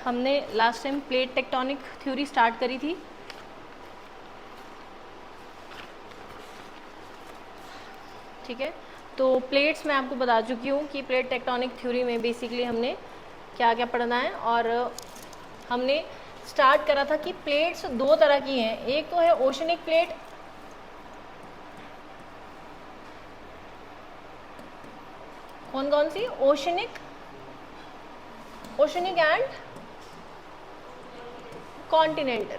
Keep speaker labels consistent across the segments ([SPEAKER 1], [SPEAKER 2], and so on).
[SPEAKER 1] हमने last time plate tectonic theory start करी थी। ठीक है, तो प्लेट्स मैं आपको बता चुकी हूँ कि प्लेट टेक्टोनिक थ्योरी में बेसिकली हमने क्या क्या पढ़ना है, और हमने स्टार्ट करा था कि प्लेट्स दो तरह की हैं। एक तो है ओशनिक प्लेट, कौन कौन सी? Oceanic and continental.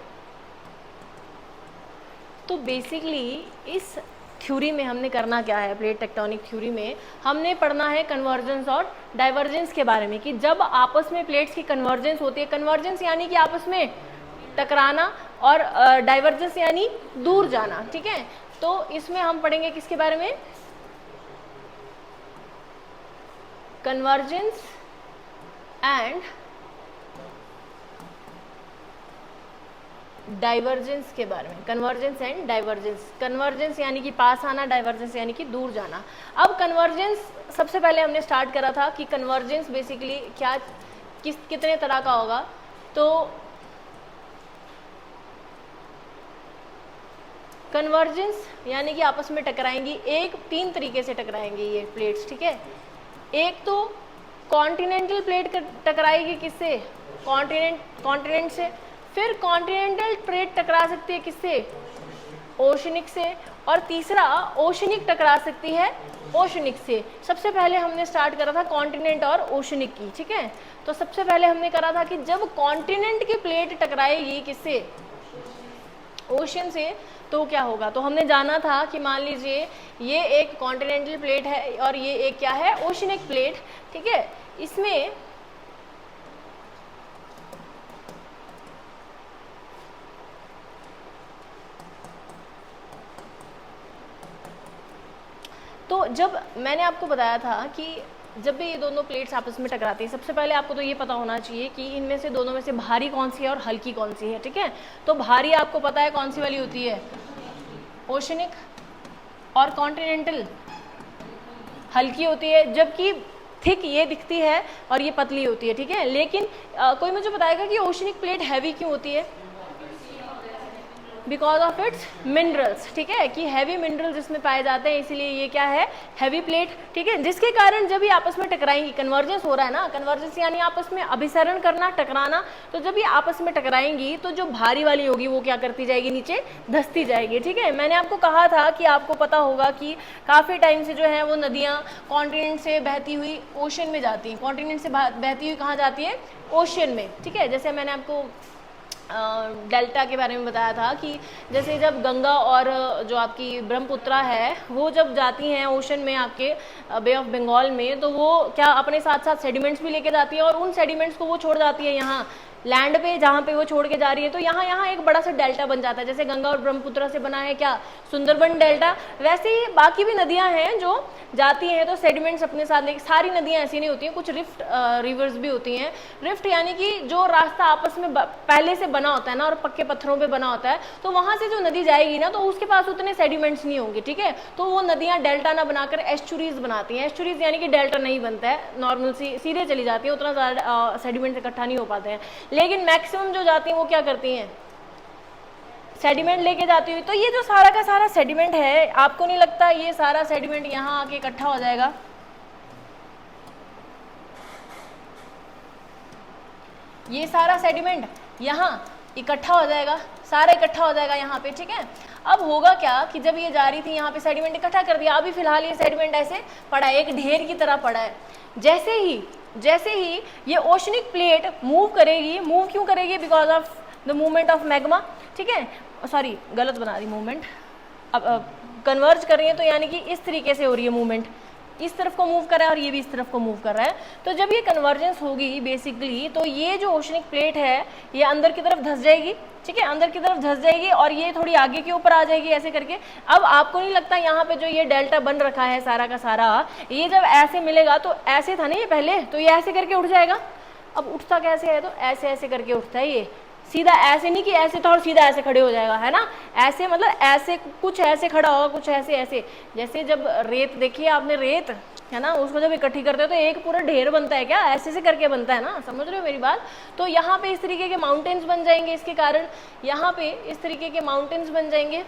[SPEAKER 1] तो बेसिकली इस थ्योरी में हमने करना क्या है, प्लेट टेक्टोनिक थ्योरी में हमने पढ़ना है कन्वर्जेंस और डाइवर्जेंस के बारे में, कि जब आपस में प्लेट्स की कन्वर्जेंस होती है, कन्वर्जेंस यानी कि आपस में टकराना, और डाइवर्जेंस यानी दूर जाना। ठीक है, तो इसमें हम पढ़ेंगे किसके बारे में? कन्वर्जेंस एंड डाइवर्जेंस के बारे में। कन्वर्जेंस एंड डाइवर्जेंस, कन्वर्जेंस यानी कि पास आना, डाइवर्जेंस यानी कि दूर जाना। अब कन्वर्जेंस सबसे पहले हमने स्टार्ट करा था कि कन्वर्जेंस बेसिकली क्या, कितने तरह का होगा। तो कन्वर्जेंस यानी कि आपस में टकराएंगी, तीन तरीके से टकराएंगी ये प्लेट्स। ठीक है, एक तो कॉन्टिनेंटल प्लेट टकराएगी किससे? कॉन्टिनेंट से। फिर कॉन्टिनेंटल प्लेट टकरा सकती है किससे? ओशनिक से। और तीसरा ओशनिक टकरा सकती है ओशनिक से। सबसे पहले हमने स्टार्ट करा था कॉन्टिनेंट और ओशनिक की। ठीक है, तो सबसे पहले हमने करा था कि जब कॉन्टिनेंट की प्लेट टकराएगी किससे? ओशन से, तो क्या होगा? तो हमने जाना था कि मान लीजिए ये एक कॉन्टिनेंटल प्लेट है और ये एक क्या है? Oceanic plate. ठीक है, इसमें तो जब मैंने आपको बताया था कि जब भी ये दोनों प्लेट्स आपस में टकराती है, सबसे पहले आपको तो ये पता होना चाहिए कि इनमें से दोनों में से भारी कौन सी है और हल्की कौन सी है। ठीक है, तो भारी आपको पता है कौन सी वाली होती है? ओशनिक। और कॉन्टिनेंटल हल्की होती है, जबकि थिक ये दिखती है और ये पतली होती है। ठीक है, लेकिन कोई मुझे बताएगा कि ओशनिक प्लेट हैवी क्यों होती है? Because of its minerals. ठीक है, कि हैवी मिनरल्स इसमें पाए जाते हैं, इसीलिए ये क्या है? Heavy plate. ठीक है, जिसके कारण जब ये आपस में टकराएंगी, कन्वर्जेंस हो रहा है ना, कन्वर्जेंस यानी आपस में अभिसरण करना, टकराना। तो जब ये आपस में टकराएंगी तो जो भारी वाली होगी वो क्या करती जाएगी? नीचे धंसती जाएगी। ठीक है, मैंने आपको कहा था कि आपको पता होगा कि काफ़ी टाइम से जो है वो नदियाँ कॉन्टिनेंट से बहती हुई ओशन में जाती हैं। कॉन्टिनेंट से बहती हुई कहाँ जाती है? ओशन में। ठीक है, जैसे मैंने आपको डेल्टा के बारे में बताया था कि जैसे जब गंगा और जो आपकी ब्रह्मपुत्रा है वो जब जाती हैं ओशन में, आपके बे ऑफ बंगाल में, तो वो क्या अपने साथ साथ सेडिमेंट्स भी लेके जाती है, और उन सेडिमेंट्स को वो छोड़ जाती है यहाँ लैंड पे, जहाँ पे वो छोड़ के जा रही है। तो यहाँ एक बड़ा सा डेल्टा बन जाता है। जैसे गंगा और ब्रह्मपुत्र से बना है क्या? सुंदरबन डेल्टा। वैसे ही बाकी भी नदियाँ हैं जो जाती हैं तो सेडिमेंट्स अपने साथ लेके। सारी नदियाँ ऐसी नहीं होती हैं, कुछ रिफ्ट रिवर्स भी होती हैं। रिफ्ट यानी कि जो रास्ता आपस में पहले से बना होता है ना, और पक्के पत्थरों पे बना होता है, तो वहाँ से जो नदी जाएगी ना, तो उसके पास उतने सेडिमेंट्स नहीं होंगे। ठीक है, तो वो नदियाँ डेल्टा ना बनाकर एस्चुरीज बनाती हैं। एस्चुरीज यानी कि डेल्टा नहीं बनता है, नॉर्मल सीधे चली जाती है, उतना ज़्यादा सेडिमेंट्स इकट्ठा नहीं हो पाते हैं। लेकिन मैक्सिमम जो जाती हैं वो क्या करती हैं? सेडिमेंट लेके जाती हुई। तो ये जो सारा का सारा सेडिमेंट है, आपको नहीं लगता ये सारा सेडिमेंट यहाँ आके इकट्ठा हो जाएगा? ये सारा सेडिमेंट यहाँ इकट्ठा हो जाएगा, सारा इकट्ठा हो जाएगा यहाँ पे। ठीक है, अब होगा क्या कि जब ये जा रही थी यहाँ पे सेडिमेंट इकट्ठा कर दिया, अभी फिलहाल ये सेडिमेंट ऐसे पड़ा है, एक ढेर की तरह पड़ा है। जैसे ही ये ओशनिक प्लेट मूव करेगी, मूव क्यों करेगी? Because of the movement of magma. ठीक है, सॉरी गलत बना रही मूवमेंट, अब कन्वर्ज कर रही है, तो यानी कि इस तरीके से हो रही है मूवमेंट, इस तरफ को मूव कर रहा है और ये भी इस तरफ को मूव कर रहा है। तो जब ये कन्वर्जेंस होगी बेसिकली, तो ये जो ओशनिक प्लेट है ये अंदर की तरफ धंस जाएगी। ठीक है, अंदर की तरफ धंस जाएगी और ये थोड़ी आगे के ऊपर आ जाएगी ऐसे करके। अब आपको नहीं लगता यहाँ पे जो ये डेल्टा बन रखा है सारा का सारा, ये जब ऐसे मिलेगा, तो ऐसे था ना ये पहले, तो ये ऐसे करके उठ जाएगा। अब उठता कैसे है? तो ऐसे ऐसे करके उठता है, ये सीधा ऐसे नहीं कि ऐसे तो और सीधा ऐसे खड़े हो जाएगा, है ना, ऐसे मतलब ऐसे कुछ ऐसे खड़ा होगा, कुछ ऐसे ऐसे। जैसे जब रेत देखिए आपने, रेत है ना, उसको जब इकट्ठी करते हो तो एक पूरा ढेर बनता है क्या, ऐसे से करके बनता है ना, समझ रहे हो मेरी बात। तो यहाँ पे इस तरीके के माउंटेन्स बन जाएंगे, इसके कारण यहाँ पे इस तरीके के माउंटेन्स बन जाएंगे,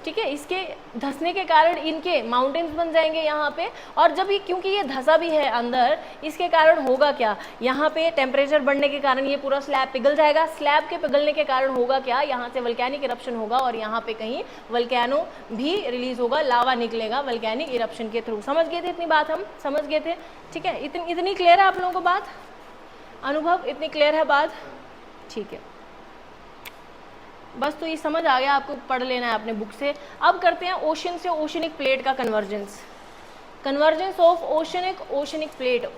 [SPEAKER 1] ठीक है। इसके धंसने के कारण इनके माउंटेन्स बन जाएंगे यहाँ पे। और जब ये, क्योंकि ये धंसा भी है अंदर, इसके कारण होगा क्या, यहाँ पे टेम्परेचर बढ़ने के कारण ये पूरा स्लैब पिघल जाएगा। स्लैब के पिघलने के कारण होगा क्या, यहाँ से वल्केनिक इरप्शन होगा और यहाँ पे कहीं वल्केनो भी रिलीज होगा, लावा निकलेगा वल्केनिक इरप्शन के थ्रू। समझ गए थे इतनी बात, हम समझ गए थे, ठीक है। इतनी क्लियर है आप लोगों को बात, अनुभव इतनी क्लियर है बात, ठीक है। बस तो ये समझ आ गया, आपको पढ़ लेना है अपने बुक से। अब करते हैं ओशन से ओशनिक प्लेट का convergence, convergence of oceanic plate.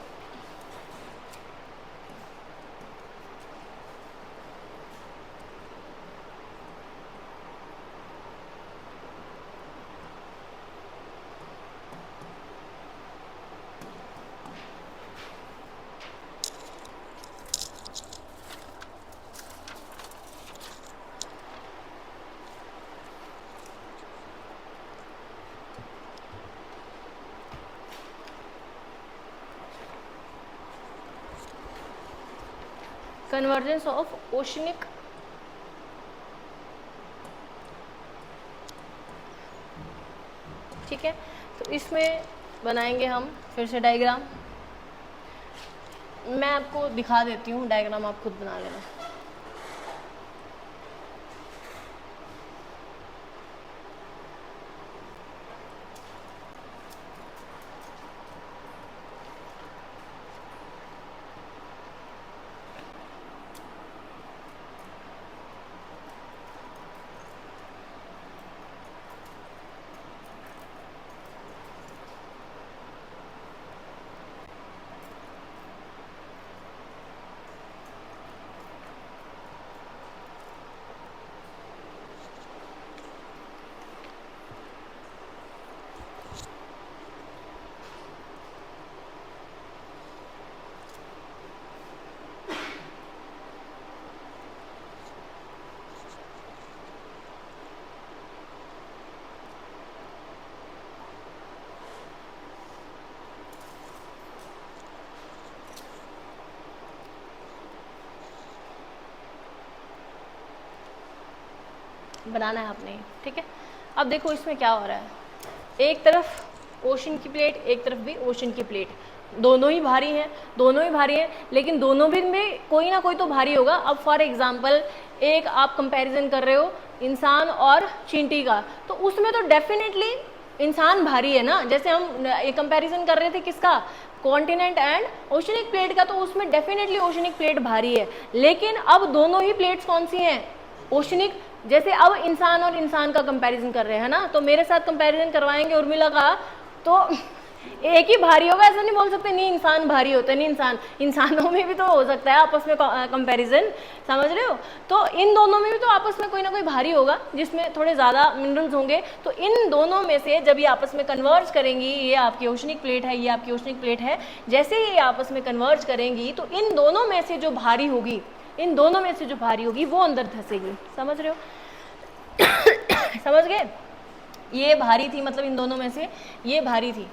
[SPEAKER 1] Convergence of oceanic, ठीक है। तो इसमें बनाएंगे हम फिर से डायग्राम, मैं आपको दिखा देती हूँ डायग्राम, आप खुद बना लेना। बनाना है आपने, ठीक है। अब देखो इसमें क्या हो रहा है, एक तरफ ओशन की प्लेट, एक तरफ भी ओशन की प्लेट, दोनों ही भारी हैं, दोनों ही भारी हैं, लेकिन दोनों भी में कोई ना कोई तो भारी होगा। अब फॉर एग्जांपल एक आप कंपैरिजन कर रहे हो इंसान और चींटी का, तो उसमें तो डेफिनेटली इंसान भारी है ना। जैसे हम एक कंपैरिजन कर रहे थे किसका, कॉन्टिनेंट एंड ओशनिक प्लेट का, तो उसमें डेफिनेटली ओशनिक प्लेट भारी है। लेकिन अब दोनों ही प्लेट्स कौन सी हैं, ओशनिक। जैसे अब इंसान और इंसान का कंपैरिजन कर रहे हैं ना, तो मेरे साथ कंपैरिजन करवाएंगे उर्मिला का, तो एक ही भारी होगा, ऐसा नहीं बोल सकते नहीं इंसान भारी होता है, नहीं इंसानों में भी तो हो सकता है आपस में कंपैरिजन, समझ रहे हो। तो इन दोनों में भी तो आपस में कोई ना कोई भारी होगा जिसमें थोड़े ज़्यादा मिनरल्स होंगे। तो इन दोनों में से जब ये आपस में कन्वर्ज करेंगी, ये आपकी ओशनिक प्लेट है, ये आपकी ओशनिक प्लेट है, जैसे ही ये आपस में कन्वर्ज करेंगी तो इन दोनों में से जो भारी होगी, इन दोनों में से जो भारी होगी वो अंदर धंसेगी, समझ रहे हो समझ गए। ये भारी थी, मतलब इन दोनों में से ये भारी थी,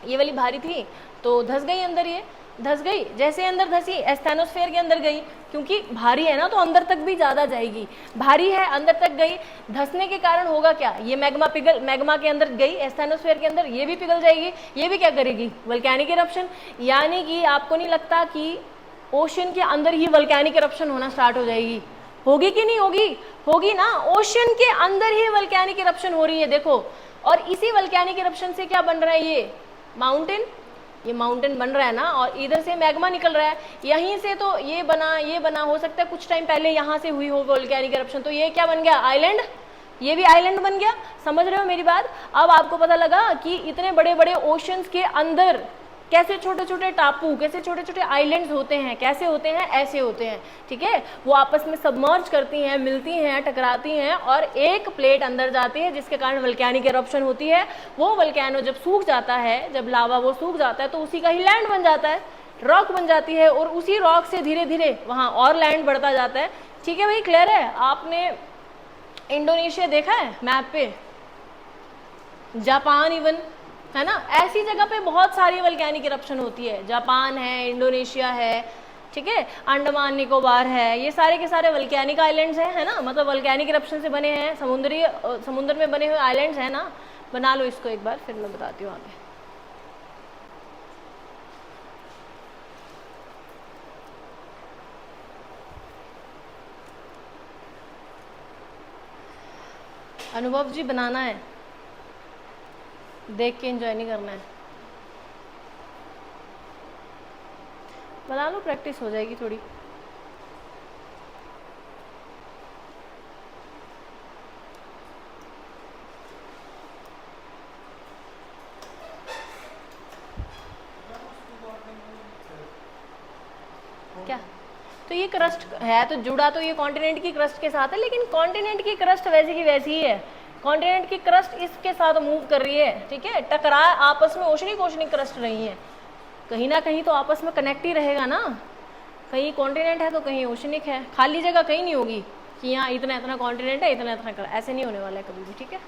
[SPEAKER 1] ये वाली भारी थी, तो धंस गई अंदर, ये धंस गई। जैसे अंदर धंसी, एस्थेनोस्फेयर के अंदर गई, क्योंकि भारी है ना तो अंदर तक भी ज़्यादा जाएगी, भारी है अंदर तक गई। धंसने के कारण होगा क्या, ये मैग्मा के अंदर गई, एस्थेनोस्फेयर के अंदर, ये भी पिघल जाएगी, ये भी क्या करेगी, वल्केनिक इरप्शन। यानी कि आपको नहीं लगता कि ओशन के अंदर ही वल्केनिक इरप्शन होना स्टार्ट हो जाएगी, होगी कि नहीं होगी, होगी ना। ओशन के अंदर ही वल्केनिक इरप्शन हो रही है, देखो। और इसी वल्केनिक इरप्शन से क्या बन रहा है, ये माउंटेन, ये माउंटेन बन रहा है ना, और इधर से मैग्मा निकल रहा है, यहीं से तो ये बना, हो सकता है कुछ टाइम पहले यहाँ से हुई हो वोल्केनिक इरप्शन, तो ये क्या बन गया, आइलैंड, ये भी आइलैंड बन गया। समझ रहे हो मेरी बात। अब आपको पता लगा कि इतने बड़े बड़े ओशंस के अंदर कैसे छोटे छोटे टापू, कैसे छोटे छोटे आइलैंड्स होते हैं, कैसे होते हैं, ऐसे होते हैं, ठीक है। वो आपस में सबमर्ज करती हैं, मिलती हैं, टकराती हैं और एक प्लेट अंदर जाती है, जिसके कारण वल्केनिक एरप्शन होती है। वो वल्केनो जब सूख जाता है, जब लावा वो सूख जाता है, तो उसी का ही लैंड बन जाता है, रॉक बन जाती है, और उसी रॉक से धीरे धीरे वहाँ और लैंड बढ़ता जाता है, ठीक है भाई, क्लियर है। आपने इंडोनेशिया देखा है मैप पे, जापान इवन, है ना, ऐसी जगह पे बहुत सारी वल्केनिक इरप्शन होती है। जापान है, इंडोनेशिया है, ठीक है, अंडमान निकोबार है, ये सारे के सारे वल्केनिक आइलैंड्स हैं, है ना, मतलब वल्केनिक इरप्शन से बने हैं, समुद्र में बने हुए आइलैंड्स हैं ना। बना लो इसको एक बार, फिर मैं बताती हूँ आगे। अनुभव जी बनाना है, देख के एंजॉय नहीं करना है। बना लो, प्रैक्टिस हो जाएगी थोड़ी। क्या तो ये क्रस्ट है, तो जुड़ा तो ये कॉन्टिनेंट की क्रस्ट के साथ है, लेकिन कॉन्टिनेंट की क्रस्ट वैसी की वैसी ही है। कॉन्टिनेंट की क्रस्ट इसके साथ मूव कर रही है, ठीक है, टकरा आपस में ओशनिक ओशनिक क्रस्ट रही है, कहीं ना कहीं तो आपस में कनेक्ट ही रहेगा ना। कहीं कॉन्टिनेंट है तो कहीं ओशनिक है, खाली जगह कहीं नहीं होगी कि यहाँ इतना इतना कॉन्टिनेंट है, इतना इतना ऐसे नहीं होने वाला है कभी भी, ठीक है।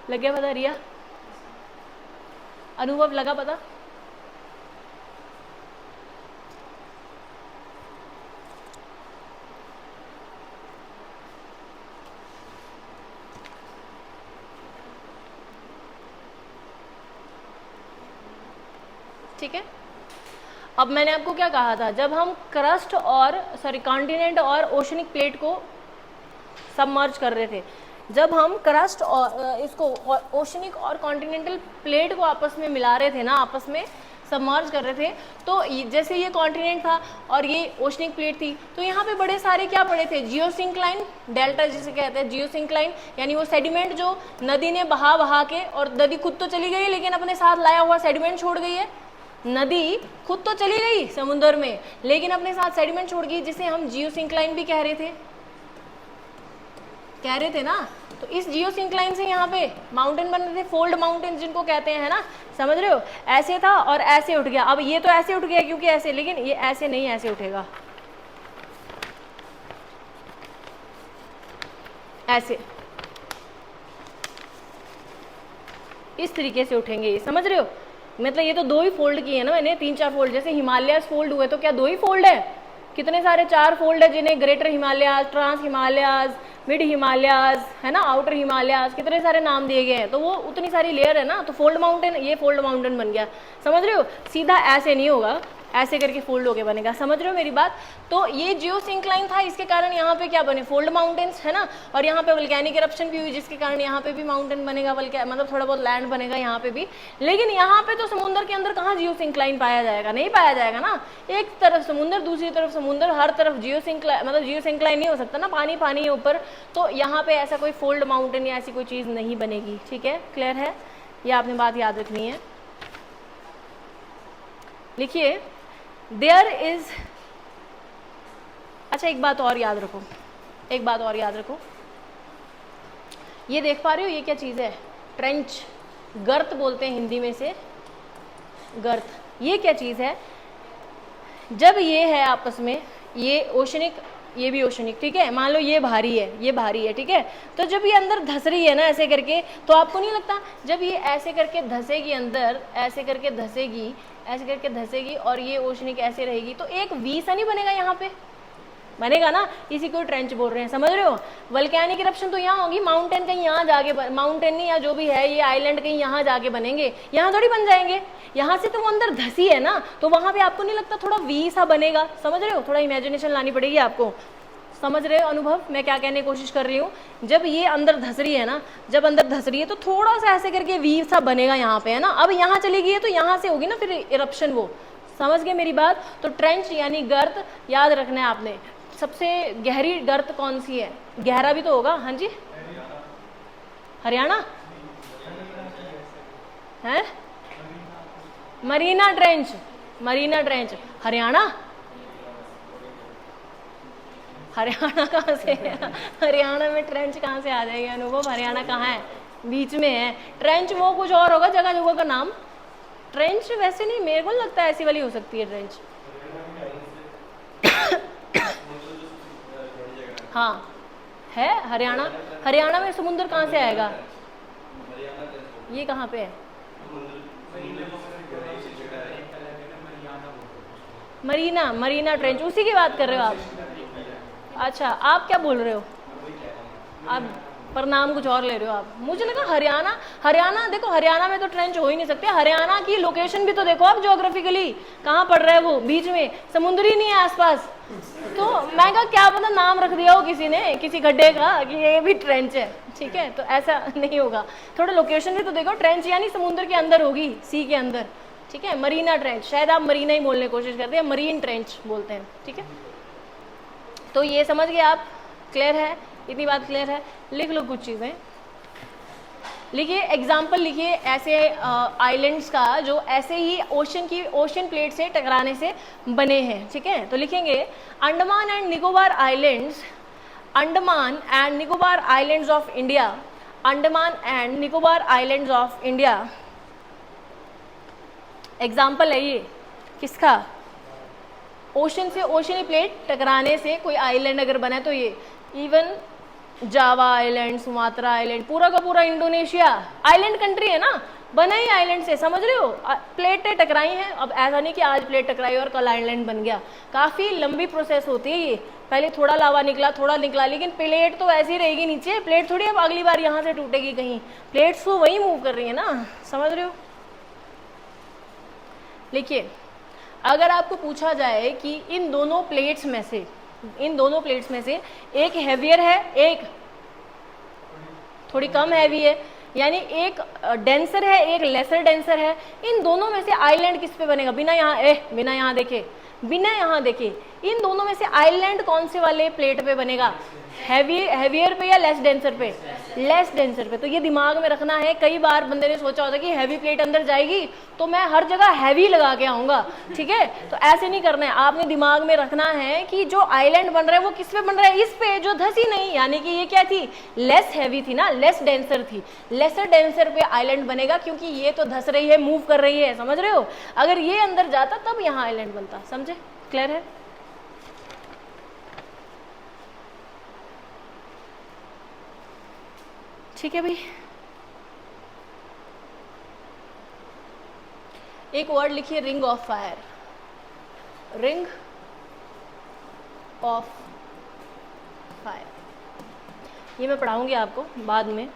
[SPEAKER 1] लग गया पता रिया? अनुभव लगा पता? ठीक है। अब मैंने आपको क्या कहा था, जब हम क्रस्ट और कॉन्टिनेंट और ओशनिक प्लेट को सबमर्ज कर रहे थे, जब हम क्रस्ट और इसको ओशनिक और कॉन्टिनेंटल प्लेट को आपस में मिला रहे थे ना, आपस में सबमर्ज कर रहे थे, तो जैसे ये कॉन्टिनेंट था और ये ओशनिक प्लेट थी, तो यहाँ पे बड़े सारे क्या पड़े थे, जियोसिंक्लाइन डेल्टा जिसे कहते हैं, जियोसिंक्लाइन यानी वो सेडिमेंट जो नदी ने बहा बहा के, और नदी खुद तो चली गई लेकिन अपने साथ लाया हुआ सेडिमेंट छोड़ गई है। नदी खुद तो चली गई समुद्र में, लेकिन अपने साथ सेडिमेंट छोड़ गई, जिसे हम जियोसिंक्लाइन भी कह रहे थे ना। तो इस जियोसिंक्लाइन से यहाँ पे माउंटेन बन रहे थे, फोल्ड माउंटेन जिनको कहते हैं, है ना, समझ रहे हो। ऐसे था और ऐसे उठ गया। अब ये तो ऐसे उठ गया क्योंकि ऐसे, लेकिन ये ऐसे नहीं, ऐसे उठेगा, ऐसे इस तरीके से उठेंगे, ये समझ रहे हो। मतलब ये तो दो ही फोल्ड किए है ना मैंने, 3-4 फोल्ड, जैसे हिमालयाज फोल्ड हुए तो क्या दो ही फोल्ड है? कितने सारे 4 फोल्ड है, जिन्हें greater Himalayas, trans Himalayas, mid Himalayas, है ना, आउटर हिमालयाज, कितने सारे नाम दिए गए हैं। तो वो उतनी सारी लेयर है ना, तो फोल्ड माउंटेन, ये फोल्ड माउंटेन बन गया, समझ रहे हो। सीधा ऐसे नहीं होगा, ऐसे करके फोल्ड होके बनेगा, समझ रहे हो मेरी बात। तो ये जियोसिंक्लाइन था, इसके कारण यहाँ पे क्या बने, फोल्ड माउंटेन्स, है ना। और यहाँ पे वल्केनिक इरप्शन भी हुई, जिसके कारण यहाँ पे भी माउंटेन बनेगा, मतलब थोड़ा बहुत लैंड बनेगा यहाँ पे भी। लेकिन यहाँ पे तो समुद्र के अंदर कहाँ जियोसिंक्लाइन पाया जाएगा, नहीं पाया जाएगा ना। एक तरफ समुद्र, दूसरी तरफ समुद्र, हर तरफ जियोसिंक्लाइन, मतलब जियोसिंक्लाइन नहीं हो सकता ना, पानी पानी है ऊपर। तो यहाँ पे ऐसा कोई फोल्ड माउंटेन या ऐसी कोई चीज़ नहीं बनेगी, ठीक है, क्लियर है। ये आपने बात याद रखनी है। लिखिए, देयर इज, अच्छा एक बात और याद रखो, एक बात और याद रखो, ये देख पा रहे हो, ये क्या चीज़ है, ट्रेंच, गर्त बोलते हैं हिंदी में से, गर्त। ये क्या चीज़ है, जब ये है आपस में, ये ओशनिक, ये भी ओशनिक, ठीक है, मान लो ये भारी है, ये भारी है, ठीक है। तो जब ये अंदर धस रही है ना ऐसे करके, तो आपको नहीं लगता जब ये ऐसे करके धसेगी अंदर, ऐसे करके धसेगी, ऐसे करके धसेगी, और ये ओशनिक ऐसे रहेगी, तो एक वी सा नहीं बनेगा, यहाँ पे बनेगा ना, इसी को ट्रेंच बोल रहे हैं, समझ रहे हो। वल्केनिक इरप्शन तो यहाँ होगी, माउंटेन कहीं यहाँ जाके, माउंटेन नहीं या जो भी है, ये आइलैंड कहीं यहाँ जाके बनेंगे, यहाँ थोड़ी बन जाएंगे। यहाँ से तो वो अंदर धसी है ना, तो वहां पे आपको नहीं लगता थोड़ा वी सा बनेगा, समझ रहे हो। थोड़ा इमेजिनेशन लानी पड़ेगी आपको, समझ रहे हो अनुभव, मैं क्या कहने की कोशिश कर रही हूँ। जब ये अंदर धस रही है ना, जब अंदर धस रही है तो थोड़ा सा ऐसे करके वी सा बनेगा यहाँ पे, है ना। अब यहाँ चली गई है तो यहाँ से होगी ना फिर इरप्शन, वो समझ गए मेरी बात। तो ट्रेंच यानी गर्त याद रखना है आपने। सबसे गहरी गर्त कौन सी है, गहरा भी तो होगा, हाँ जी, हरियाणा है, मरीना ट्रेंच, मरीना ट्रेंच। हरियाणा, हरियाणा कहाँ से है? हरियाणा में ट्रेंच कहाँ से आ जाएगी अनुभव? हरियाणा कहाँ है? बीच में है। ट्रेंच वो कुछ और होगा, जगह जगह का नाम। ट्रेंच वैसे नहीं, मेरे को लगता है ऐसी वाली हो सकती है ट्रेंच। हाँ है हरियाणा। हरियाणा में समुद्र कहाँ से आएगा? ये कहाँ पे है? मरीना, मरीना ट्रेंच, उसी की बात कर रहे हो आप? अच्छा, आप क्या बोल रहे हो? आप पर नाम कुछ और ले रहे हो आप। मुझे लगा हरियाणा। हरियाणा देखो, हरियाणा में तो ट्रेंच हो ही नहीं सकते। हरियाणा की लोकेशन भी तो देखो आप, ज्योग्राफिकली कहाँ पड़ रहा है वो, बीच में, समुद्र ही नहीं है आसपास। तो मैं कहा क्या पता नाम रख दिया हो किसी ने, किसी गड्ढे का, कि ये भी ट्रेंच है। ठीक है, तो ऐसा नहीं होगा। थोड़ा लोकेशन भी तो देखो। ट्रेंच यानी समुद्र के अंदर होगी, सी के अंदर। ठीक है, मरीना ट्रेंच, शायद आप मरीना ही बोलने की कोशिश करते हैं, मरीन ट्रेंच बोलते हैं। ठीक है, तो ये समझ गए आप? क्लियर है? इतनी बात क्लियर है? लिख लो कुछ चीज़ें, लिखिए एग्जाम्पल, लिखिए ऐसे आइलैंड्स का जो ऐसे ही ओशन प्लेट से टकराने से बने हैं। ठीक है, तो लिखेंगे Andaman and Nicobar islands, Andaman and Nicobar islands of India, Andaman and Nicobar islands of India. Example है ये किसका? ओशन से ओशनी प्लेट टकराने से कोई आइलैंड अगर बना है तो ये, even Java island, Sumatra island, पूरा का पूरा इंडोनेशिया आइलैंड कंट्री है ना, बना ही आइलैंड से, समझ रहे हो? प्लेटें टकराई हैं। अब ऐसा नहीं कि आज प्लेट टकराई और कल आइलैंड बन गया, काफ़ी लंबी प्रोसेस होती है ये। पहले थोड़ा लावा निकला, थोड़ा निकला, लेकिन प्लेट तो ऐसी रहेगी नीचे। प्लेट थोड़ी अब अगली बार यहाँ से टूटेगी कहीं, प्लेट्स तो वही मूव कर रही है ना, समझ रहे हो? लिखिए, अगर आपको पूछा जाए कि इन दोनों प्लेट्स में से एक हैवियर है, एक थोड़ी कम हैवी है, यानी एक डेंसर है, एक लेसर डेंसर है, इन दोनों में से आइलैंड किस पे बनेगा? बिना यहाँ देखे इन दोनों में से आइलैंड कौन से वाले प्लेट पे बनेगा? हैवियर पे या लेस डेंसर पे? लेस डेंसर पे। तो ये दिमाग में रखना है। कई बार बंदे ने सोचा होता कि हैवी प्लेट अंदर जाएगी तो मैं हर जगह हैवी लगा के आऊंगा। ठीक है, तो ऐसे नहीं करना है। आपने दिमाग में रखना है कि जो आइलैंड बन रहा है वो किस पे बन रहा है? इस पे, जो धसी नहीं, यानी कि ये क्या थी? लेस हैवी थी ना, लेस डेंसर थी। लेसर डेंसर पे आइलैंड बनेगा, क्योंकि ये तो धस रही है, मूव कर रही है, समझ रहे हो? अगर ये अंदर जाता तब यहाँ आइलैंड बनता। समझे? क्लियर है? ठीक है भाई, एक वर्ड लिखिए, ring of fire. Ring of fire, ये मैं पढ़ाऊंगी आपको बाद में।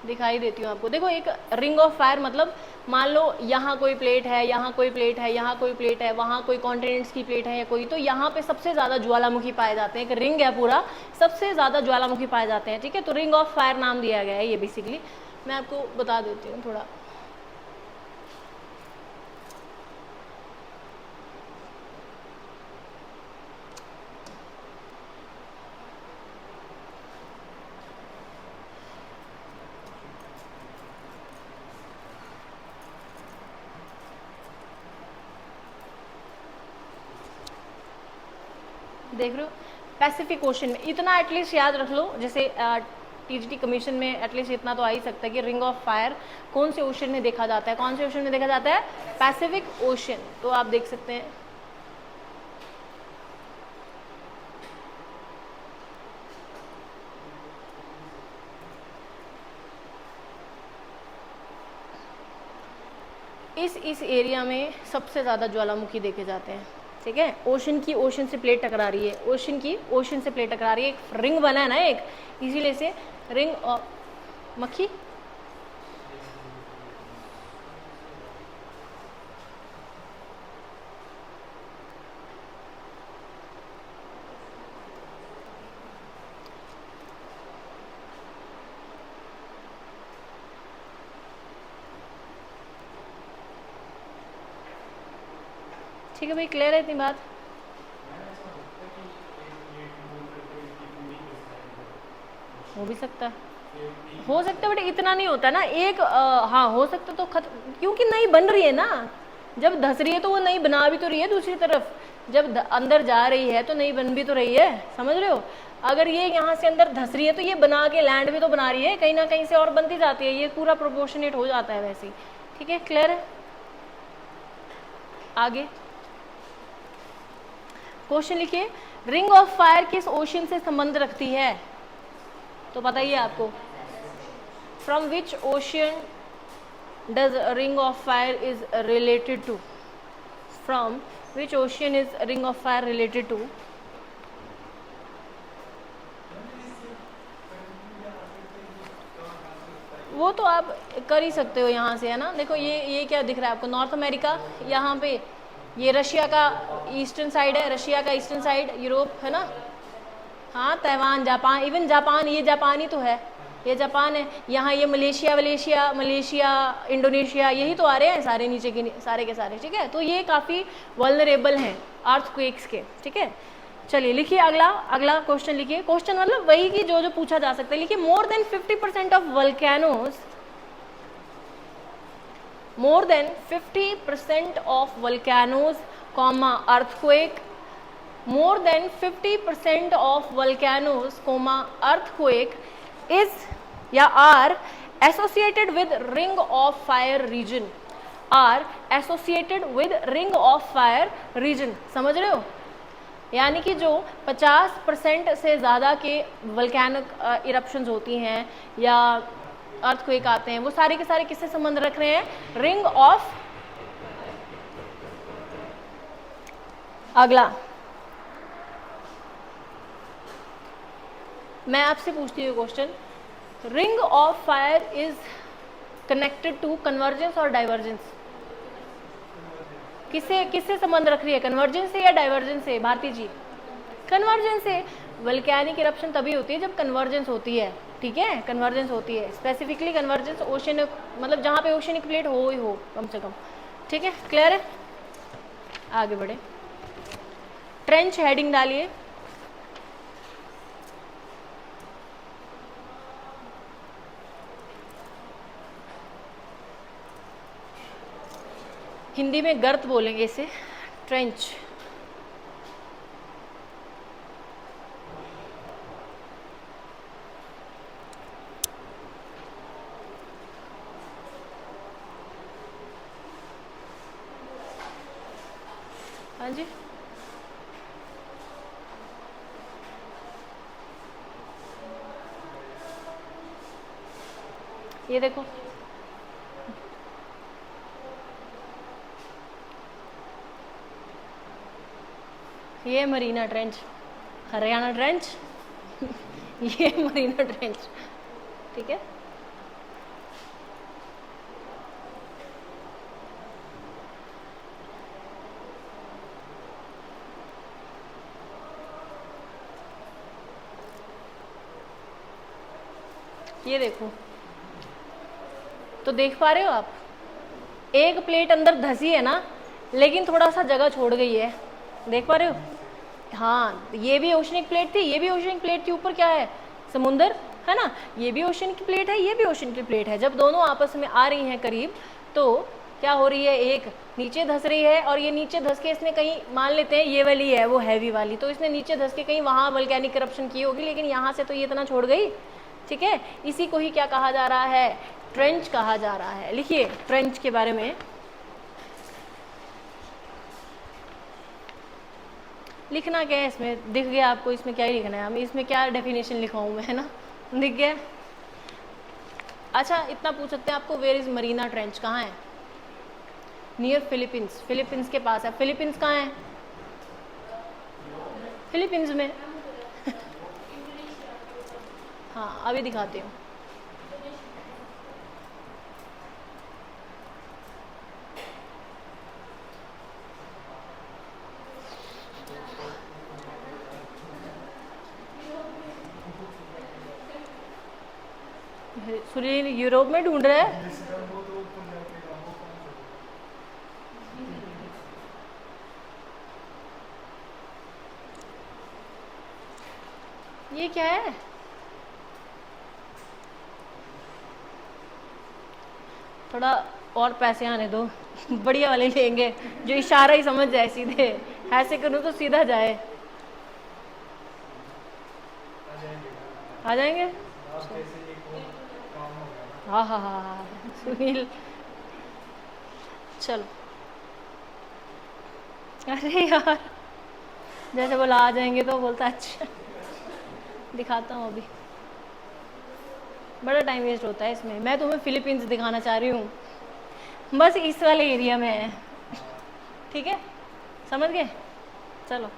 [SPEAKER 1] दिखाई देती हूँ आपको। देखो, एक रिंग ऑफ फायर मतलब मान लो यहाँ कोई प्लेट है, यहाँ कोई प्लेट है, यहाँ कोई प्लेट है, वहाँ कोई कॉन्टिनेंट्स की प्लेट है या कोई, तो यहाँ पे सबसे ज़्यादा ज्वालामुखी पाए जाते हैं। एक रिंग है पूरा, सबसे ज़्यादा ज्वालामुखी पाए जाते हैं। ठीक है, तो रिंग ऑफ फायर नाम दिया गया है ये बेसिकली। मैं आपको बता देती हूँ थोड़ा। देख रहे हो, पैसिफिक ओशन में इतना एटलीस्ट याद रख लो, जैसे टीजीटी कमीशन में एटलीस्ट इतना तो आ ही सकता है कि रिंग ऑफ फायर कौन से ओशन में देखा जाता है? कौन से ओशन में देखा जाता है? Pacific ocean. तो आप देख सकते हैं, इस एरिया में सबसे ज़्यादा ज्वालामुखी देखे जाते हैं। ठीक है, ओशन से प्लेट टकरा रही है, ओशन से प्लेट टकरा रही है, एक रिंग बना है ना एक, इसीलिए से रिंग ऑफ मक्खी। ठीक है भाई, क्लियर है इतनी बात? हो भी सकता है, हो सकता है, बट इतना नहीं होता ना एक हाँ हो सकता तो क्योंकि नहीं बन रही है ना, जब धस रही है तो वो नहीं बना भी तो रही है दूसरी तरफ, जब अंदर जा रही है तो नहीं बन भी तो रही है, समझ रहे हो। अगर ये यहाँ से अंदर धस रही है तो ये बना के लैंड भी तो बना रही है, कहीं ना कहीं से और बनती जाती है, ये पूरा प्रोपोर्शनेट हो जाता है वैसे ही, ठीक है, क्लियर है। आगे क्वेश्चन लिखिए, रिंग ऑफ फायर किस ओशन से संबंध रखती है, तो बताइए आपको, from which ocean does ring of fire is related to, from which ocean is ring of fire related to. वो तो आप कर ही सकते हो यहाँ से, है ना। देखो ये क्या दिख रहा है आपको, नॉर्थ अमेरिका, यहाँ पे ये रशिया का ईस्टर्न साइड है, रशिया का ईस्टर्न साइड यूरोप है ना, हाँ ताइवान, जापान, इवन जापान, ये जापान ही तो है, ये जापान है, यहाँ ये मलेशिया इंडोनेशिया, यही तो आ रहे हैं सारे नीचे के सारे, ठीक है। तो ये काफ़ी वल्नरेबल हैं अर्थक्वेक्स के, ठीक है। चलिए लिखिए अगला क्वेश्चन लिखिए, क्वेश्चन मतलब वही कि जो पूछा जा सकता है। लिखिए, more than 50% of वल्केनोज, more than 50% of volcanoes, earthquake, more than 50% of volcanoes, earthquake is या are associated with ring of fire region, are associated with ring of fire region, समझ रहे हो। यानी कि जो 50% से ज़्यादा के वल्केनिक इरप्शंस होती हैं या अर्थक्वेक आते हैं, वो सारे के सारे किससे संबंध रख रहे हैं, रिंग ऑफ, अगला मैं आपसे पूछती हूँ question, ring of fire is connected to convergence और डाइवर्जेंस, किससे संबंध रख रही है, कन्वर्जेंस से या डाइवर्जेंस से, भारती जी। कन्वर्जेंस से, वल्केनिक इरप्शन तभी होती है जब कन्वर्जेंस होती है, ठीक है, कन्वर्जेंस होती है, स्पेसिफिकली कन्वर्जेंस ओशन, मतलब जहाँ पे ओशनिक प्लेट हो ही हो कम से कम, ठीक है, क्लियर है। आगे बढ़े, ट्रेंच हेडिंग डालिए, हिंदी में गर्त बोलेंगे इसे, ट्रेंच। हाँ जी, ये देखो, ये मरीना ट्रेंच, हरियाणा ट्रेंच ये मरीना ट्रेंच, ठीक है। ये देखो, तो देख पा रहे हो आप, एक प्लेट अंदर धसी है ना, लेकिन थोड़ा सा जगह छोड़ गई है, देख पा रहे हो। हाँ, ये भी ओशनिक प्लेट थी, ये भी ओशनिक प्लेट थी, ऊपर क्या है, समुंदर है ना, ये भी ओशन की प्लेट है, ये भी ओशन की प्लेट है। जब दोनों आपस में आ रही हैं करीब, तो क्या हो रही है, एक नीचे धस रही है, और ये नीचे धस के इसने कहीं, मान लेते हैं ये वाली है वो हैवी वाली, तो इसने नीचे धस के कहीं वहाँ वल्केनिक करप्शन की होगी, लेकिन यहाँ से तो ये इतना छोड़ गई, ठीक है। इसी को ही क्या कहा जा रहा है, ट्रेंच कहा जा रहा है। लिखिए ट्रेंच के बारे में, लिखना क्या है इसमें, दिख गया आपको, इसमें क्या ही लिखना है, हम इसमें क्या डेफिनेशन लिखाऊं मैं, है ना, दिख गया। अच्छा इतना पूछ सकते हैं आपको, वेयर इज मरीना ट्रेंच, कहाँ है, नियर फिलीपींस, फिलीपींस के पास है। फिलीपींस कहाँ है, फिलीपींस में हाँ अभी दिखाती हूँ। सुनील यूरोप में ढूंढ रहा है, ये क्या है, थोड़ा और पैसे आने दो, बढ़िया वाले लेंगे जो इशारा ही समझ जाए सीधे, ऐसे करूँ तो सीधा जाए। आ जाएंगे। हाँ हाँ हाँ हाँ सुनील, चलो। अरे यार जैसे बोला आ जाएंगे तो बोलता अच्छा दिखाता हूँ अभी, बड़ा टाइम वेस्ट होता है इसमें। मैं तुम्हें फिलीपींस दिखाना चाह रही हूँ, बस इस वाले एरिया में है, ठीक है, समझ गए। चलो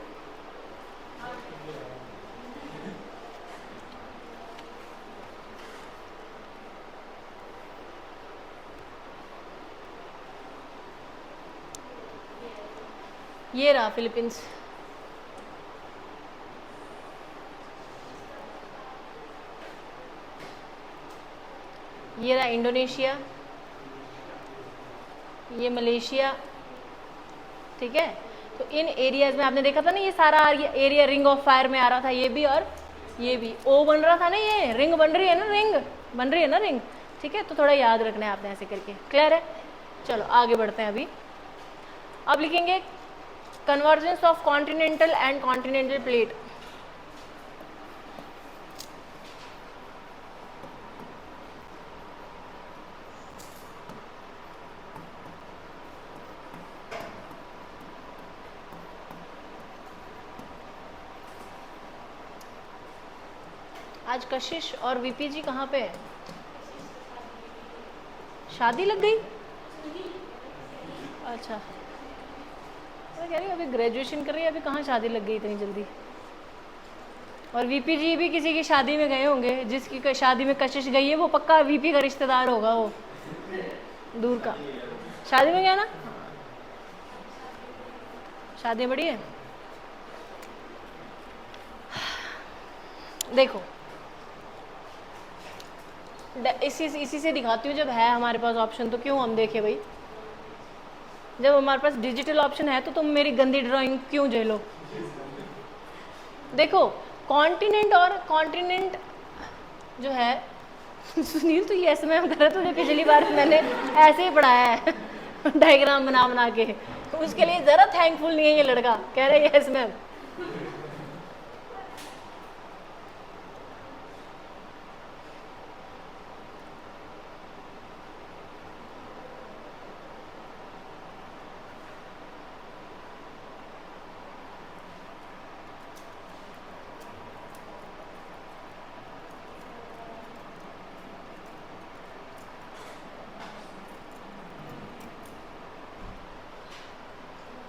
[SPEAKER 1] ये रहा फिलीपींस। ये रहा इंडोनेशिया, ये मलेशिया, ठीक है। तो इन एरियाज में आपने देखा था ना, ये सारा एरिया रिंग ऑफ फायर में आ रहा था, ये भी और ये भी ओ बन रहा था ना, ये रिंग बन रही है ना, रिंग बन रही है ना रिंग, ठीक है। तो थोड़ा याद रखना है आपने ऐसे करके, क्लियर है। चलो आगे बढ़ते हैं अभी। अब लिखेंगे convergence of continental and continental plate. आज कशिश और वीपी जी कहाँ पे है? शादी लग गई? अच्छा, मैं कह रही हूँ अभी ग्रेजुएशन कर रही है, अभी कहाँ शादी लग गई इतनी जल्दी। और वीपी जी भी किसी की शादी में गए होंगे, जिसकी शादी में कशिश गई है वो पक्का वीपी का रिश्तेदार होगा, वो दूर का। शादी में गया ना, शादी बड़ी है। देखो इसी से दिखाती हूँ, जब है हमारे पास ऑप्शन तो क्यों हम देखे भाई। जब हमारे पास डिजिटल ऑप्शन है तो तुम मेरी गंदी ड्राइंग क्यों झेलो। देखो कॉन्टिनेंट और कॉन्टिनेंट जो है सुनील तो ये एसएमएम कर रहा है, तुझे पिछली बार मैंने ऐसे ही पढ़ाया है डायग्राम बना बना के, तो उसके लिए जरा थैंकफुल नहीं है ये लड़का, कह रहा है एसएमएम।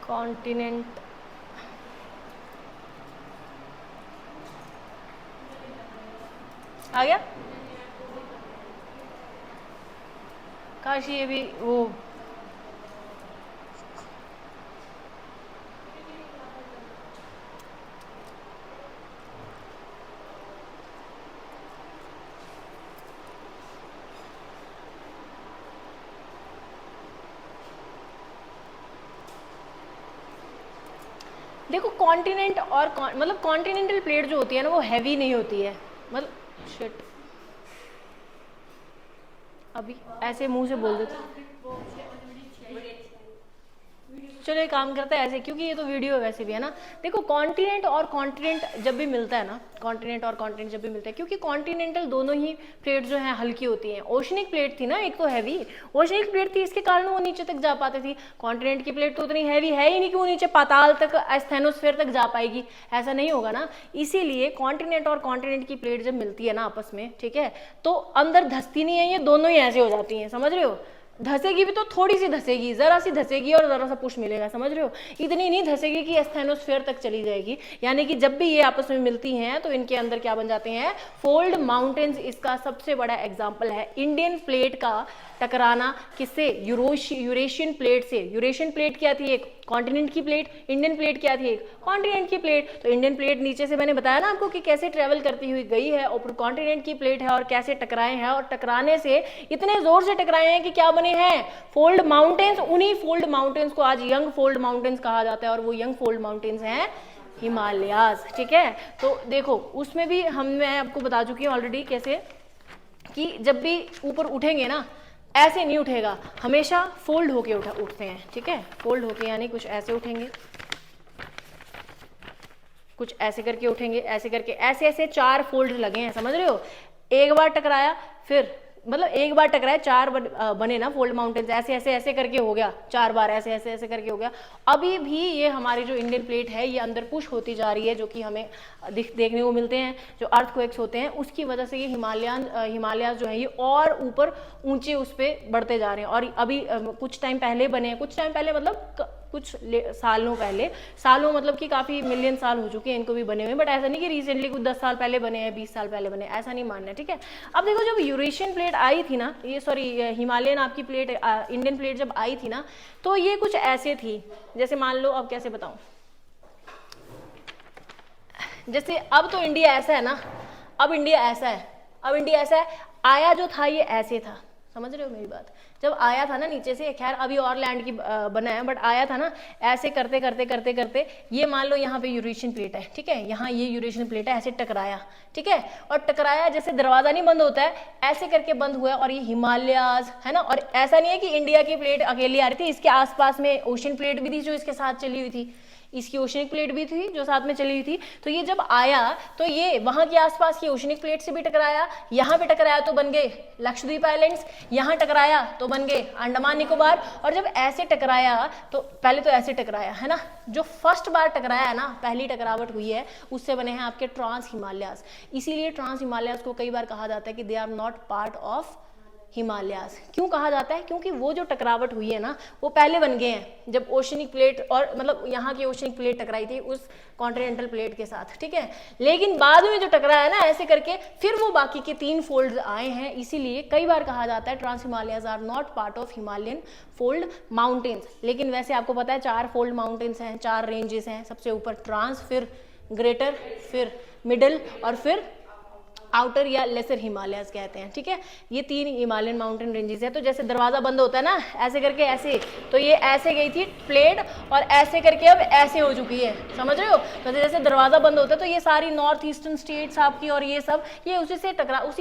[SPEAKER 1] कॉन्टिनेंट आ गया, काश ये भी वो देखो कॉन्टिनेंट और मतलब कॉन्टिनेंटल प्लेट जो होती है ना वो हैवी नहीं होती है, मतलब शिट अभी ऐसे मुंह से बोल देते। चलो एक काम करते हैं ऐसे, क्योंकि ये तो वीडियो वैसे भी है ना। देखो कॉन्टिनेंट और कॉन्टिनेंट जब भी मिलता है ना, कॉन्टिनेंट और कॉन्टिनेंट जब भी मिलता है, क्योंकि कॉन्टिनेंटल दोनों ही प्लेट जो है हल्की होती हैं। ओशनिक प्लेट थी ना, एक तो हैवी ओशनिक प्लेट थी, इसके कारण वो नीचे तक जा पाते थी। कॉन्टिनेंट की प्लेट तो उतनी हैवी है ही नहीं कि वो नीचे पाताल तक एस्थेनोस्फेयर तक जा पाएगी, ऐसा नहीं होगा ना। इसीलिए कॉन्टिनेंट और कॉन्टिनेंट की प्लेट जब मिलती है ना आपस में, ठीक है, तो अंदर धसती नहीं है, ये दोनों ही ऐसे हो जाती हैं, समझ रहे हो। धसेगी भी तो थोड़ी सी धसेगी, जरा सी धसेगी और जरा सा पुश मिलेगा, समझ रहे हो। इतनी नहीं धसेगी कि एस्थेनोस्फेयर तक चली जाएगी। यानी कि जब भी ये आपस में मिलती हैं तो इनके अंदर क्या बन जाते हैं, फोल्ड माउंटेन्स। इसका सबसे बड़ा एग्जाम्पल है इंडियन प्लेट का टकराना किससे, यूरेशियन प्लेट से। यूरेशियन प्लेट क्या थी, एक कॉन्टिनेंट की प्लेट, इंडियन प्लेट क्या थी, एक कॉन्टिनेंट की प्लेट। तो इंडियन प्लेट नीचे से मैंने बताया ना आपको कि कैसे ट्रेवल करती हुई गई है, और कॉन्टिनेंट की प्लेट है और कैसे टकराए हैं, और टकराने से इतने जोर से टकराए हैं कि क्या बने हैं, फोल्ड माउंटेन्स। उन्हीं फोल्ड माउंटेन्स को आज यंग फोल्ड माउंटेन्स कहा जाता है, और वो यंग फोल्ड माउंटेन्स हैं हिमालयाज, ठीक है। तो देखो उसमें भी मैं आपको बता चुकी हूँ ऑलरेडी कैसे, कि जब भी ऊपर उठेंगे ना ऐसे नहीं उठेगा, हमेशा फोल्ड होके उठते हैं, ठीक है, फोल्ड होके, यानी कुछ ऐसे उठेंगे, कुछ ऐसे करके उठेंगे, ऐसे करके, ऐसे ऐसे 4 फोल्ड लगे हैं, समझ रहे हो। एक बार टकराया, फिर मतलब एक बार टकराया, 4 बने ना फोल्ड माउंटेन्स, ऐसे ऐसे ऐसे करके हो गया, 4 बार ऐसे ऐसे ऐसे करके हो गया। अभी भी ये हमारी जो इंडियन प्लेट है ये अंदर पुश होती जा रही है, जो कि हमें देखने को मिलते हैं, जो अर्थक्वेक्स होते हैं उसकी वजह से ये हिमालयाज जो है ये और ऊपर ऊंचे उस पर बढ़ते जा रहे हैं। और अभी कुछ टाइम पहले बने हैं, कुछ टाइम पहले मतलब कुछ सालों पहले, सालों मतलब कि काफ़ी मिलियन साल हो चुके हैं इनको भी बने हुए, बट ऐसा नहीं कि रिसेंटली कुछ 10 साल पहले बने हैं, 20 साल पहले बने, ऐसा नहीं मानना है, ठीक है। अब देखो जब यूरेशियन प्लेट आई थी ना, ये सॉरी हिमालयन आपकी प्लेट, इंडियन प्लेट जब आई थी ना, तो ये कुछ ऐसे थी, जैसे मान लो, अब कैसे बताऊं, जैसे अब तो इंडिया ऐसा है ना, अब इंडिया ऐसा है, अब इंडिया ऐसा है, आया जो था ये ऐसे था, समझ रहे हो मेरी बात। जब आया था ना नीचे से, खैर अभी और लैंड की बना है, बट आया था ना ऐसे करते करते करते करते, ये मान लो यहाँ पे यूरेशियन प्लेट है, ठीक है, यहाँ ये यूरेशियन प्लेट है, ऐसे टकराया, ठीक है, और टकराया जैसे दरवाजा नहीं बंद होता है, ऐसे करके बंद हुआ, और ये हिमालयाज है ना। और ऐसा नहीं है कि इंडिया की प्लेट अकेली आ रही थी, इसके आसपास में ओशियन प्लेट भी थी जो इसके साथ चली हुई थी, इसकी ओशनिक प्लेट भी थी जो साथ में चली हुई थी। तो ये जब आया तो ये वहां के आसपास की ओशनिक प्लेट से भी टकराया, यहाँ पे टकराया तो बन गए लक्षद्वीप आइलैंड्स, यहाँ टकराया तो बन गए अंडमान निकोबार। और जब ऐसे टकराया तो पहले तो ऐसे टकराया है ना, जो फर्स्ट बार टकराया है ना, पहली टकरावट हुई है, उससे बने हैं आपके ट्रांस हिमालयाज। इसीलिए ट्रांस हिमालयाज को कई बार कहा जाता है कि they are not part of Himalayas. क्यों कहा जाता है? क्योंकि वो जो टकरावट हुई है ना वो पहले बन गए हैं जब ओशनिक प्लेट और मतलब यहाँ की ओशनिक प्लेट टकराई थी उस कॉन्टिनेंटल प्लेट के साथ, ठीक है। लेकिन बाद में जो टकराया ना ऐसे करके, फिर वो बाकी के 3 फोल्ड्स आए हैं। इसीलिए कई बार कहा जाता है trans Himalayas are not part of Himalayan fold mountains. लेकिन वैसे आपको पता है 4 फोल्ड माउंटेन्स हैं, 4 रेंजेस हैं। सबसे ऊपर ट्रांस, फिर ग्रेटर, फिर मिडल और फिर आउटर या लेसर हिमालयाज कहते हैं, ठीक है। ये 3 हिमालयन माउंटेन रेंजेस है। तो जैसे दरवाजा बंद होता है ना ऐसे करके, ऐसे, तो ये ऐसे गई थी प्लेट और ऐसे करके अब ऐसे हो चुकी है, समझ रहे हो। तो जैसे दरवाजा बंद होता है तो ये सारी नॉर्थ ईस्टर्न स्टेट्स आपकी और ये सब ये उसी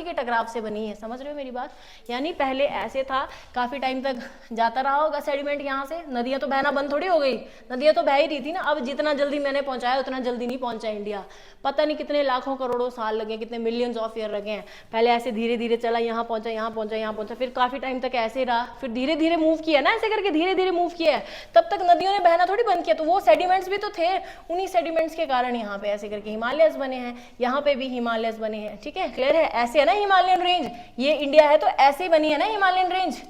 [SPEAKER 1] के टकराव से बनी है, समझ रहे हो मेरी बात। यानी पहले ऐसे था, काफी टाइम तक जाता रहा होगा सेडिमेंट यहाँ से। नदियां तो बहना बंद थोड़ी हो गई, नदियां तो बह ही रही थी ना। अब जितना जल्दी मैंने पहुंचाया उतना जल्दी नहीं पहुंचा इंडिया। पता नहीं कितने लाखों करोड़ों साल लगे, कितने मिलियंस ऑफ ईयर लगे हैं। पहले ऐसे धीरे धीरे चला, यहाँ पहुंचा, यहाँ पहुंचा, यहाँ पहुंचा, फिर काफी टाइम तक ऐसे रहा, फिर धीरे धीरे मूव किया ना, ऐसे करके धीरे धीरे मूव किया है। तब तक नदियों ने बहना थोड़ी बंद किया, तो वो सेडिमेंट्स भी तो थे, उन्हीं सेडिमेंट्स के कारण यहाँ पे ऐसे करके हिमालयस बने हैं। यहाँ पे भी हिमालयस बने हैं, ठीक है, क्लियर है। ऐसे है ना हिमालयन रेंज, ये इंडिया है तो ऐसे बनी है ना हिमालयन रेंज,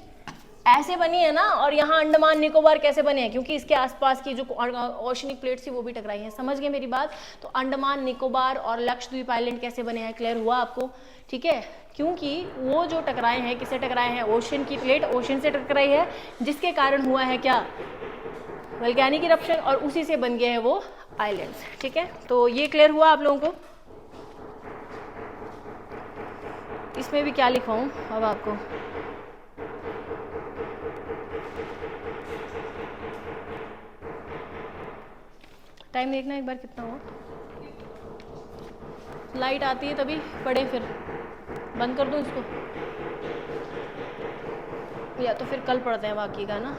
[SPEAKER 1] ऐसे बनी है ना। और यहाँ अंडमान निकोबार कैसे बने हैं? क्योंकि इसके आसपास की जो ओशनिक प्लेट थी वो भी टकराई है, समझ गए मेरी बात। तो अंडमान निकोबार और लक्षद्वीप आइलैंड कैसे बने हैं, क्लियर हुआ आपको, ठीक है। क्योंकि वो जो टकराए हैं, किससे टकराए हैं? ओशन की प्लेट ओशन से टकराई है, जिसके कारण हुआ है क्या, वोल्केनिक इरप्शन, और उसी से बन गए हैं वो आइलैंड्स, ठीक है। तो ये क्लियर हुआ आप लोगों को। इसमें भी क्या लिखा हूँ अब आपको, टाइम देखना एक बार कितना हुआ। लाइट आती है तभी पढ़े, फिर बंद कर दूं इसको, या तो फिर कल पढ़ते हैं बाकी का ना।